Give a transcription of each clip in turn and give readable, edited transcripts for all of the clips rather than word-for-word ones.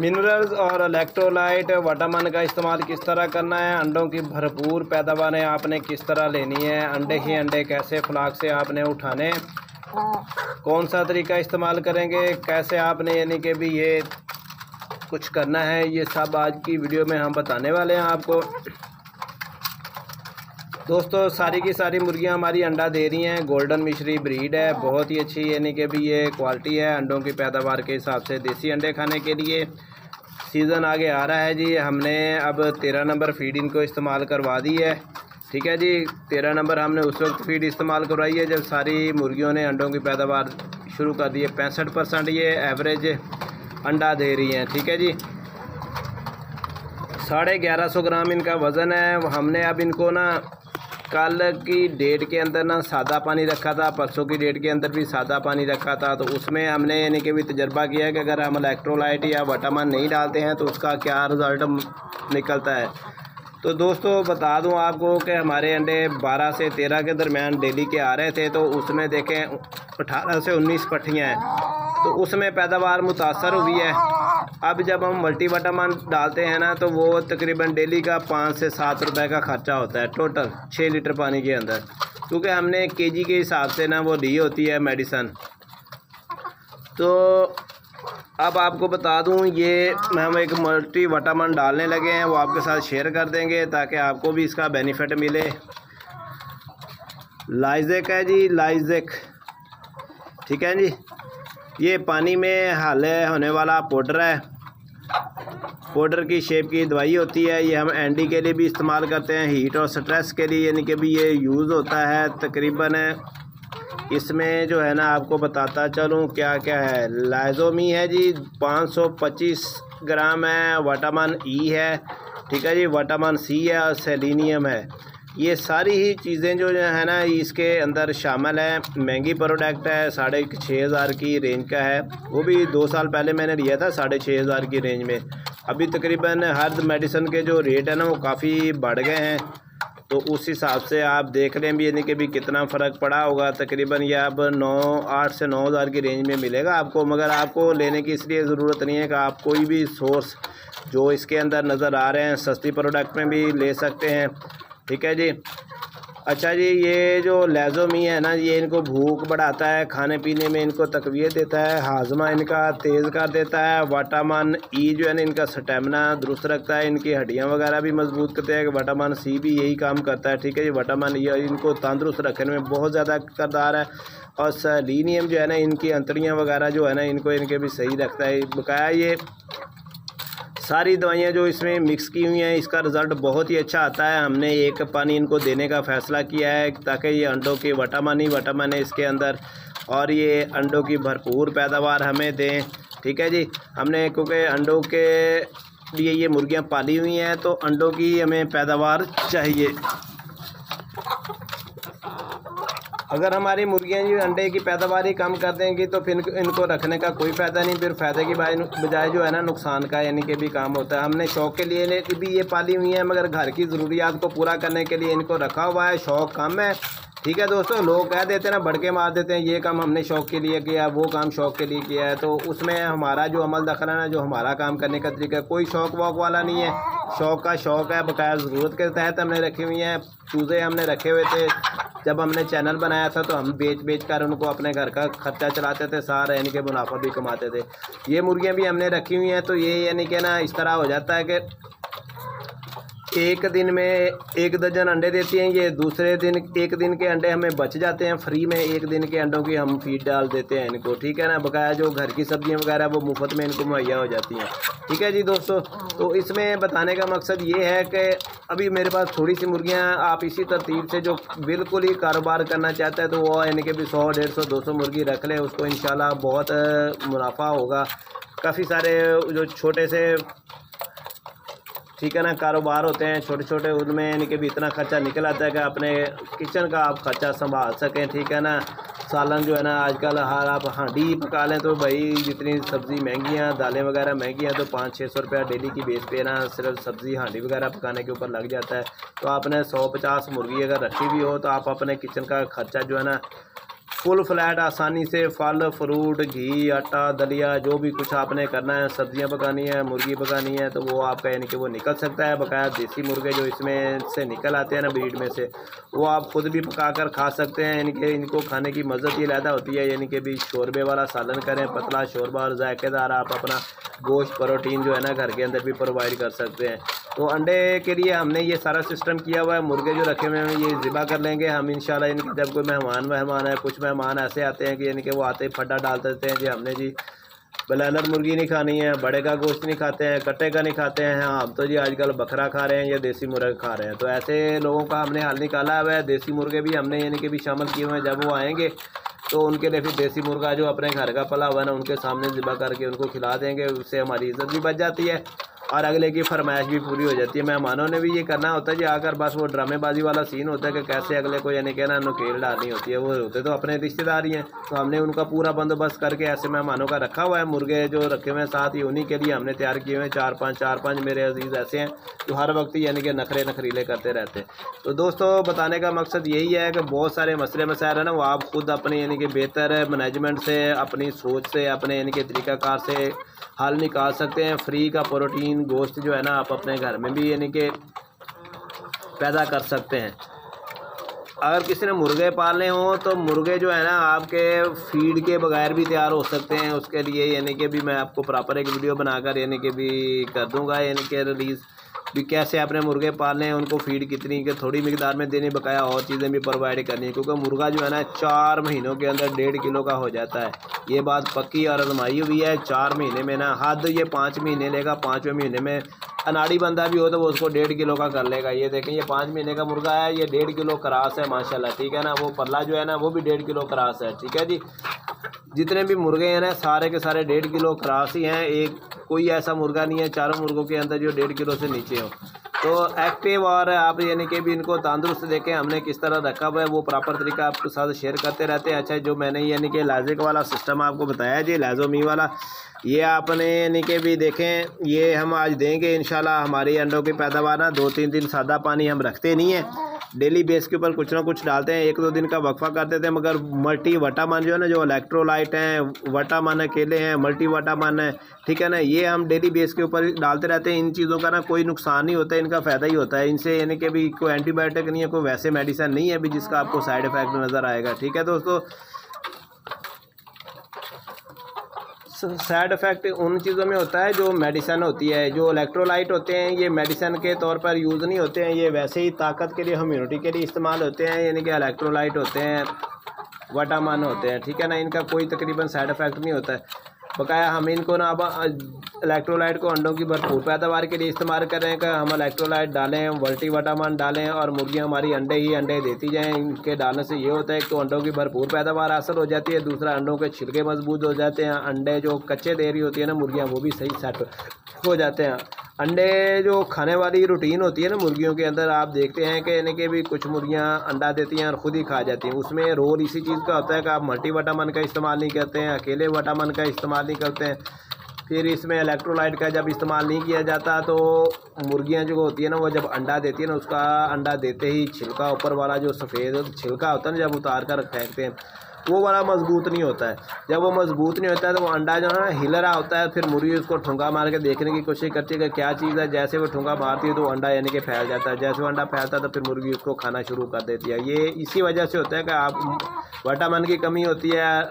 Minerals और electrolyte vitamin का इस्तेमाल किस तरह करना है, अंडों की भरपूर पैदावार आपने किस तरह लेनी है, अंडे ही अंडे कैसे फ्लास्क से आपने उठाने, कौन सा तरीका इस्तेमाल करेंगे, कैसे आपने यानी कि भी ये कुछ करना है, ये सब आज की वीडियो में हम बताने वाले हैं आपको। दोस्तों सारी की सारी मुर्गियां हमारी अंडा दे रही हैं। गोल्डन मिश्री ब्रीड है, बहुत ही अच्छी यानी कि भी ये क्वालिटी है अंडों की पैदावार के हिसाब से। देसी अंडे खाने के लिए सीज़न आगे आ रहा है जी। हमने अब 13 नंबर फीड इनको इस्तेमाल करवा दी है, ठीक है जी। 13 नंबर हमने उस वक्त फीड इस्तेमाल करवाई है जब सारी मुर्गियों ने अंडों की पैदावार शुरू कर दी है। 65% ये एवरेज अंडा दे रही हैं, ठीक है जी। 1150 ग्राम इनका वज़न है। हमने अब इनको ना कल की डेट के अंदर ना सादा पानी रखा था, परसों की डेट के अंदर भी सादा पानी रखा था। तो उसमें हमने यानी कि भी तजर्बा किया है कि अगर हम इलेक्ट्रोलाइट या विटामिन नहीं डालते हैं तो उसका क्या रिज़ल्ट निकलता है। तो दोस्तों बता दूं आपको कि हमारे अंडे 12 से 13 के दरमियान डेली के आ रहे थे। तो उसमें देखें 18 से 19 पट्टियाँ हैं, तो उसमें पैदावार मुतासर हुई है। अब जब हम मल्टीविटामिन डालते हैं ना तो वो तकरीबन डेली का 5 से 7 रुपए का ख़र्चा होता है टोटल 6 लीटर पानी के अंदर, क्योंकि हमने केजी के हिसाब से ना वो ली होती है मेडिसन। तो अब आपको बता दूं ये हम एक मल्टीविटामिन डालने लगे हैं, वो आपके साथ शेयर कर देंगे ताकि आपको भी इसका बेनिफिट मिले। लाइजेक है जी, लाइजेक, ठीक है जी। ये पानी में हाले होने वाला पाउडर है, पाउडर की शेप की दवाई होती है। ये हम एंडी के लिए भी इस्तेमाल करते हैं, हीट और स्ट्रेस के लिए यानी कि भी ये यूज़ होता है। तकरीबन इसमें जो है ना आपको बताता चलूँ क्या क्या है। लाइजोमी है जी 525 ग्राम है, विटामिन ई है, ठीक है जी, विटामिन सी है और सेलेनियम है। ये सारी ही चीज़ें जो है ना इसके अंदर शामिल है। महंगी प्रोडक्ट है, 6,500 की रेंज का है। वो भी 2 साल पहले मैंने लिया था 6,500 की रेंज में। अभी तकरीबन हर मेडिसिन के जो रेट है ना वो काफ़ी बढ़ गए हैं, तो उस हिसाब से आप देख लें भी यानी कि भी कितना फ़र्क पड़ा होगा। तकरीबन ये अब 8 से 9,000 की रेंज में मिलेगा आपको। मगर आपको लेने की इसलिए ज़रूरत नहीं है कि आप कोई भी सोर्स जो इसके अंदर नज़र आ रहे हैं सस्ती प्रोडक्ट में भी ले सकते हैं, ठीक है जी। अच्छा जी, ये जो लाइजोमी है ना ये इनको भूख बढ़ाता है, खाने पीने में इनको तकवीत देता है, हाजमा इनका तेज़ कर देता है। विटामिन ई जो है ना इनका स्टेमिना दुरुस्त रखता है, इनकी हड्डियां वगैरह भी मजबूत करते हैं। विटामिन सी भी यही काम करता है, ठीक है जी। विटामिन ई इनको तंदुरुस्त रखने में बहुत ज़्यादा किरदार है। और सेलेनियम जो है ना इनकी अंतड़ियाँ वगैरह जो है ना इनके भी सही रखता है। बकाया ये सारी दवाइयाँ जो इसमें मिक्स की हुई हैं इसका रिज़ल्ट बहुत ही अच्छा आता है। हमने एक पानी इनको देने का फ़ैसला किया है ताकि ये अंडों के विटामिन ही विटामिन है इसके अंदर और ये अंडों की भरपूर पैदावार हमें दें, ठीक है जी। हमने क्योंकि अंडों के लिए ये मुर्गियाँ पाली हुई हैं तो अंडों की हमें पैदावार चाहिए। अगर हमारी मुर्गियाँ जी अंडे की पैदावार ही कम कर देंगी तो फिर इनको रखने का कोई फ़ायदा नहीं, फिर फ़ायदे की बजाय जो है ना नुकसान का यानी कि भी काम होता है। हमने शौक़ के लिए भी ये पाली हुई है, मगर घर की ज़रूरियात को पूरा करने के लिए इनको रखा हुआ है। शौक़ कम है, ठीक है दोस्तों। लोग कह देते हैं ना, भड़के मार देते हैं, ये काम हमने शौक़ के लिए किया, वो काम शौक़ के लिए किया है। तो उसमें हमारा जो अमल दखल है ना, जो हमारा काम करने का तरीका, कोई शौक़ वौक़ वाला नहीं है। शौक़ का शौक़ है, बकाया ज़रूरत के तहत हमने रखी हुई हैं। चूज़े हमने रखे हुए थे, जब हमने चैनल बनाया था तो हम बेच कर उनको अपने घर का खर्चा चलाते थे, सारा यानी कि मुनाफा भी कमाते थे। ये मुर्गियाँ भी हमने रखी हुई हैं, तो ये यानी कि ना इस तरह हो जाता है कि एक दिन में 1 दर्जन अंडे देती हैं ये, दूसरे दिन 1 दिन के अंडे हमें बच जाते हैं फ्री में। 1 दिन के अंडों की हम फीड डाल देते हैं इनको, ठीक है ना। बकाया जो घर की सब्जियां वगैरह वो मुफ्त में इनको मुहैया हो जाती हैं, ठीक है जी दोस्तों। तो इसमें बताने का मकसद ये है कि अभी मेरे पास थोड़ी सी मुर्गियाँ, आप इसी तरतीब से जो बिल्कुल ही कारोबार करना चाहता है तो वो यानी कि भी 100, 150, 200 मुर्गी रख ले, उसको इंशाल्लाह बहुत मुनाफा होगा। काफ़ी सारे जो छोटे से, ठीक है ना, कारोबार होते हैं छोटे छोटे, उनमें यानी कि भी इतना खर्चा निकल आता है कि अपने किचन का आप खर्चा संभाल सकें, ठीक है ना। सालन जो है ना आजकल हर आप हांडी पका लें तो भाई जितनी सब्ज़ी महंगी हैं, दालें वगैरह महंगी हैं, तो 500-600 रुपया डेली की बेस पे ना सिर्फ सब्ज़ी हांडी वगैरह पकाने के ऊपर लग जाता है। तो आपने 150 मुर्गी अगर रखी भी हो तो आप अपने किचन का खर्चा जो है ना फुल फ्लैट आसानी से फल फ्रूट घी आटा दलिया जो भी कुछ आपने करना है, सब्जियां पकानी है, मुर्गी पकानी है, तो वो आपका यानी कि वो निकल सकता है। बकाया देसी मुर्गे जो इसमें से निकल आते हैं ना ब्रीड में से, वो आप खुद भी पका कर खा सकते हैं। यानी कि इनको खाने की मज़्ज़त ही अलग होती है। यानी कि भी शोरबे वाला सालन करें, पतला शोरबा और जायकेदार, आप अपना गोश्त प्रोटीन जो है ना घर के अंदर भी प्रोवाइड कर सकते हैं। तो अंडे के लिए हमने ये सारा सिस्टम किया हुआ है। मुर्गे जो रखे हुए हैं ये ज़िबा कर लेंगे हम इंशाल्लाह। इनके जब कोई मेहमान है, कुछ मेहमान ऐसे आते हैं कि यानी कि वो आते ही फड्डा डाल देते हैं जी हमने जी ब्लायलर मुर्गी नहीं खानी है, बड़े का गोश्त नहीं खाते हैं, कट्टे का नहीं खाते हैं, हाँ हम तो जी आजकल बकरा खा रहे हैं या देसी मुर्गा खा रहे हैं। तो ऐसे लोगों का हमने हल निकाला हुआ है। देसी मुर्गे भी हमने यानी कि भी शामिल किए हुए हैं। जब वो आएँगे तो उनके लिए फिर देसी मुर्गा जो अपने घर का पला हुआ है ना उनके सामने ज़िबा करके उनको खिला देंगे। उससे हमारी इज़्ज़त भी बच जाती है और अगले की फरमाइश भी पूरी हो जाती है। मेहमानों ने भी ये करना होता है जी आकर, बस वो ड्रामेबाजी वाला सीन होता है कि कैसे अगले को यानी कहना नुकेल डालनी होती है। वो होते तो अपने रिश्तेदार ही हैं, तो हमने उनका पूरा बंदोबस्त करके ऐसे मेहमानों का रखा हुआ है। मुर्गे जो रखे हुए हैं साथ ही उन्हीं के लिए हमने तैयार किए हुए हैं। चार पाँच मेरे अजीज़ ऐसे हैं जो हर वक्त यानी कि नखरीले करते रहते हैं। तो दोस्तों बताने का मकसद यही है कि बहुत सारे मसले मसाइल है ना वो आप खुद अपने यानी कि बेहतर मैनेजमेंट से, अपनी सोच से, अपने यानी कि तरीक़ाकार से हल निकाल सकते हैं। फ्री का प्रोटीन गोश्त जो है ना आप अपने घर में भी यानी कि पैदा कर सकते हैं। अगर किसी ने मुर्गे पालने हों तो मुर्गे जो है ना आपके फीड के बगैर भी तैयार हो सकते हैं। उसके लिए यानी कि भी मैं आपको प्रॉपर एक वीडियो बनाकर यानी कि भी कर दूंगा, यानी कि रिलीज़ भी कैसे आपने मुर्गे पालने हैं, उनको फीड कितनी के थोड़ी मिकदार में देनी, बकाया और चीज़ें भी प्रोवाइड करनी है। क्योंकि मुर्गा जो है ना 4 महीनों के अंदर 1.5 किलो का हो जाता है। ये बात पक्की और आजमाई हुई है। 4 महीने में ना हद ये 5 महीने लेगा। 5वें महीने में अनाड़ी बंदा भी हो तो वो उसको 1.5 किलो का कर लेगा। ये देखें ये 5 महीने का मुर्गा है, ये 1.5 किलो क्रास है माशाल्लाह, ठीक है ना। वो पल्ला जो है ना वो भी 1.5 किलो क्रास है, ठीक है जी। जितने भी मुर्गे हैं ना सारे के सारे 1.5 किलो क्रास ही हैं। एक कोई ऐसा मुर्गा नहीं है चारों मुर्गों के अंदर जो 1.5 किलो से नीचे हो। तो एक्टिव और आप यानी कि भी इनको तंदुरुस्त देखें हमने किस तरह रखा हुआ है वो प्रॉपर तरीका आपके साथ शेयर करते रहते हैं। अच्छा जो मैंने यानी कि लाजिक वाला सिस्टम आपको बताया जी, लाजोमी वाला, ये आपने यानी कि भी देखें ये हम आज देंगे इंशाल्लाह। हमारी अंडों की पैदावार ना 2-3 दिन सादा पानी हम रखते नहीं है, डेली बेस के ऊपर कुछ ना कुछ डालते हैं। 1-2 दिन का वक्फा कर देते हैं। मगर मल्टी वाटामन जो है ना, जो इलेक्ट्रोलाइट हैं, वाटामन अकेले हैं, मल्टी वाटामन है, ठीक है ना, ये हम डेली बेस के ऊपर डालते रहते हैं। इन चीज़ों का ना कोई नुकसान नहीं होता है, इनका फ़ायदा ही होता है। इनसे यानी कि भी कोई एंटीबायोटिक नहीं है, कोई वैसे मेडिसिन नहीं है भी जिसका आपको साइड इफ़ेक्ट नज़र आएगा, ठीक है दोस्तों। साइड इफ़ेक्ट उन चीज़ों में होता है जो मेडिसिन होती है। जो इलेक्ट्रोलाइट होते हैं ये मेडिसिन के तौर पर यूज़ नहीं होते हैं, ये वैसे ही ताकत के लिए, ह्यूमिडिटी के लिए इस्तेमाल होते हैं। यानी कि इलेक्ट्रोलाइट होते हैं, वाटामन होते हैं, ठीक है ना। इनका कोई तकरीबन साइड इफ़ेक्ट नहीं होता है। बकाया हम इनको ना अब इलेक्ट्रोलाइट को अंडों की भरपूर पैदावार के लिए इस्तेमाल कर रहे हैं कि हम इलेक्ट्रोलाइट डालें, मल्टी वाटामन डालें और मुर्गियाँ हमारी अंडे ही अंडे देती जाएं। इनके डालने से ये होता है कि तो अंडों की भरपूर पैदावार हासिल हो जाती है। दूसरा अंडों के छिलके मजबूत हो जाते हैं। अंडे जो कच्चे दे रही होती है ना मुर्गियाँ वो भी सही सेट हो जाते हैं। अंडे जो खाने वाली रूटीन होती है ना मुर्गियों के अंदर, आप देखते हैं कि यानी कि भी कुछ मुर्गियाँ अंडा देती हैं और ख़ुद ही खा जाती हैं। उसमें रोल इसी चीज़ का होता है कि आप मल्टी वाटामन का इस्तेमाल नहीं करते हैं, अकेले वाटामन का इस्तेमाल नहीं करते हैं। फिर इसमें इलेक्ट्रोलाइट का जब इस्तेमाल नहीं किया जाता तो मुर्गियाँ जो होती है ना वो जब अंडा देती है ना, उसका अंडा देते ही छिलका ऊपर वाला जो सफ़ेद छिलका होता है ना, जब उतार कर फेंकते हैं वो वाला मजबूत नहीं होता है। जब वो मजबूत नहीं होता है तो वो अंडा जो है ना हिल रहा होता है। फिर मुर्गी उसको ठुंगा मार के देखने की कोशिश करती है कि क्या चीज़ है। जैसे वो ठुंगा मारती है तो अंडा यानी कि फैल जाता है। जैसे वो अंडा फैलता है तो फिर मुर्गी उसको खाना शुरू कर देती है। ये इसी वजह से होता है कि आप वाटामन की कमी होती है,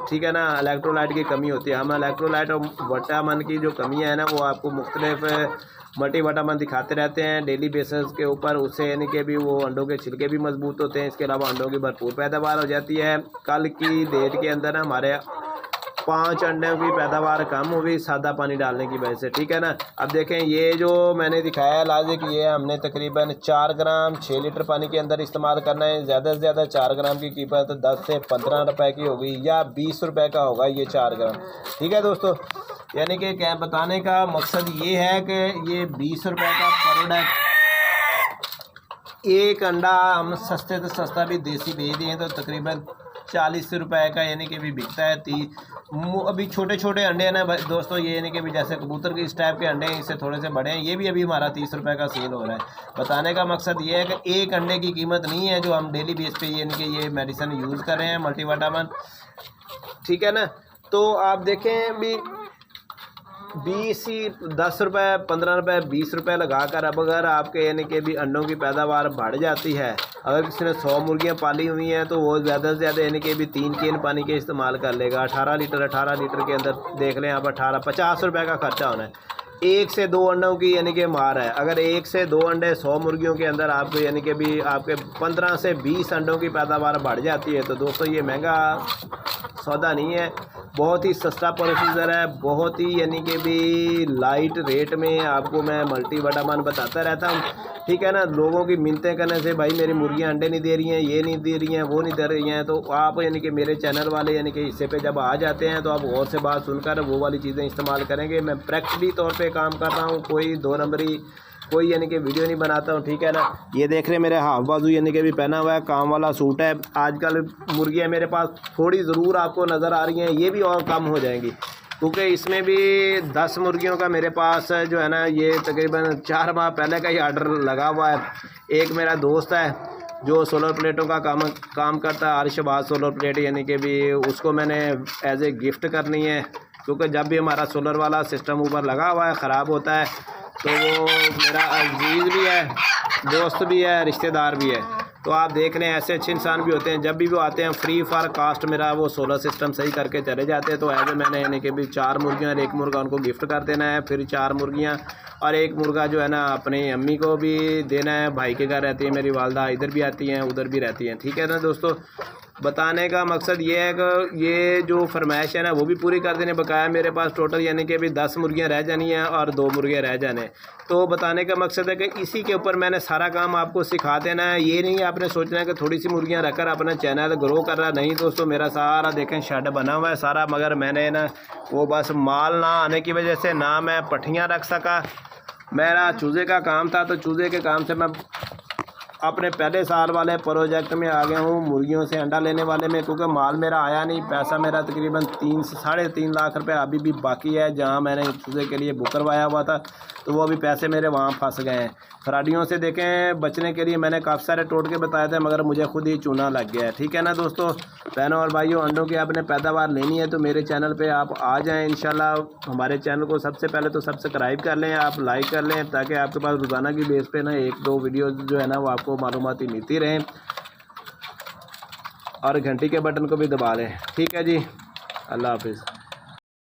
ठीक है ना, इलेक्ट्रोलाइट की कमी होती है। हम इलेक्ट्रोलाइट और वाटामन की जो कमी है ना वो आपको मुख्तलिफ मल्टी वाटामन दिखाते रहते हैं डेली बेसिस के ऊपर। उससे यानी कि भी वो अंडों के छिलके भी मजबूत होते हैं। इसके अलावा अंडों की भरपूर पैदावार हो जाती है। कल की डेट के अंदर ना हमारे 5 अंडों की पैदावार कम हो गई सादा पानी डालने की वजह से, ठीक है ना। अब देखें ये जो मैंने दिखाया लाजिक, ये हमने तकरीबन 4 ग्राम 6 लीटर पानी के अंदर इस्तेमाल करना है। ज़्यादा से ज़्यादा 4 ग्राम की कीमत 10 से 15 रुपए की होगी या 20 रुपए का होगा ये 4 ग्राम, ठीक है दोस्तों। यानी कि क्या बताने का मकसद ये है कि ये 20 रुपए का प्रोडक्ट, एक अंडा हम सस्ते से सस्ता भी देसी भेज दिए तो तकरीबन 40 रुपए का यानी कि भी बिकता है। अभी छोटे छोटे अंडे हैं ना दोस्तों, ये यानी कि भी जैसे कबूतर के इस टाइप के अंडे हैं, इससे थोड़े से बड़े हैं, ये भी अभी हमारा 30 रुपये का सेल हो रहा है। बताने का मकसद ये है कि एक अंडे की कीमत नहीं है जो हम डेली बेस पे यानी कि ये मेडिसिन यूज़ कर रहे हैं मल्टीविटामिन, ठीक है ना। तो आप देखें भी 10 रुपये 15 रुपये 20 रुपये लगा कर अब अगर आपके यानी कि भी अंडों की पैदावार बढ़ जाती है, अगर किसी ने 100 मुर्गियाँ पाली हुई हैं तो वो ज़्यादा से ज़्यादा यानी कि भी 3 केन पानी के इस्तेमाल कर लेगा। 18 लीटर के अंदर देख लें आप 50 रुपये का खर्चा होना है। 1 से 2 अंडों की यानी कि मार है। अगर 1 से 2 अंडे 100 मुर्गियों के अंदर आपको यानी कि भी आपके 15 से 20 अंडों की पैदावार बढ़ जाती है, तो दोस्तों ये महंगा सौदा नहीं है, बहुत ही सस्ता प्रोसीजर है, बहुत ही यानी कि भी लाइट रेट में आपको मैं मल्टीविटामिन बताता रहता हूँ, ठीक है ना। लोगों की मिन्नतें करने से भाई मेरी मुर्गियाँ अंडे नहीं दे रही हैं, ये नहीं दे रही हैं, वो नहीं दे रही हैं, तो आप यानी कि मेरे चैनल वाले यानी कि हिस्से पे जब आ जाते हैं तो आप गौर से बात सुनकर वो वाली चीज़ें इस्तेमाल करेंगे। मैं प्रैक्टिकली तौर पे काम कर रहा हूँ, कोई 2 नंबरी कोई यानी कि वीडियो नहीं बनाता हूँ, ठीक है ना। ये देख रहे मेरे हाफ बाजू यानी कि भी पहना हुआ है, काम वाला सूट है। आजकल मुर्गियाँ मेरे पास थोड़ी ज़रूर आपको नज़र आ रही हैं, ये भी और कम हो जाएंगी क्योंकि इसमें भी 10 मुर्गियों का मेरे पास जो है ना ये तकरीबन 4 माह पहले का ही आर्डर लगा हुआ है। एक मेरा दोस्त है जो सोलर प्लेटों का काम करता है, अरशबाज सोलर प्लेट, यानी कि भी उसको मैंने एज ए गिफ्ट करनी है क्योंकि जब भी हमारा सोलर वाला सिस्टम ऊपर लगा हुआ है ख़राब होता है तो वो मेरा अजीज़ भी है, दोस्त भी है, रिश्तेदार भी है। तो आप देख लें ऐसे अच्छे इंसान भी होते हैं, जब भी वो आते हैं फ्री फॉर कास्ट मेरा वो सोलर सिस्टम सही करके चले जाते हैं। तो ऐसे मैंने यानी कि भी 4 मुर्गियाँ और 1 मुर्गा उनको गिफ्ट कर देना है, फिर 4 मुर्गियाँ और 1 मुर्गा जो है ना अपनी अम्मी को भी देना है। भाई के घर रहती है मेरी वालदा, इधर भी आती हैं उधर भी रहती हैं, ठीक है ना दोस्तों। बताने का मकसद ये है कि ये जो फरमाइश है ना वो भी पूरी कर देने। बकाया मेरे पास टोटल यानी कि अभी 10 मुर्गियाँ रह जानी हैं और 2 मुर्गे रह जाने। तो बताने का मकसद है कि इसी के ऊपर मैंने सारा काम आपको सिखा देना है। ये नहीं आपने सोचना है कि थोड़ी सी मुर्गियाँ रखकर अपना चैनल ग्रो कर रहा, नहीं दोस्तों, मेरा सारा देखें शेड बना हुआ है सारा, मगर मैंने ना वो बस माल ना आने की वजह से ना मैं पट्टियाँ रख सका। मेरा चूज़े का काम था तो चूज़े के काम से मैं अपने पहले साल वाले प्रोजेक्ट में आ गया हूँ मुर्गियों से अंडा लेने वाले में, क्योंकि माल मेरा आया नहीं। पैसा मेरा तकरीबन 3 से 3.5 लाख रुपए अभी भी बाकी है, जहाँ मैंने चूज़े के लिए बुक करवाया हुआ था, तो वो अभी पैसे मेरे वहाँ फंस गए हैं। खराडियों से देखें बचने के लिए मैंने काफ़ी सारे टोटके बताए थे, मगर मुझे खुद ही चूना लग गया है, ठीक है ना दोस्तों। बहनों और भाइयों, अंडों की आपने पैदावार लेनी है तो मेरे चैनल पे आप आ जाएं इंशाल्लाह। हमारे चैनल को सबसे पहले तो सब्सक्राइब कर लें, आप लाइक कर लें, ताकि आपके पास रोज़ाना की बेस पे ना 1-2 वीडियो जो है ना वो आपको मालूमाती मिलती रहें, और घंटी के बटन को भी दबा लें, ठीक है जी। अल्लाह हाफिज़।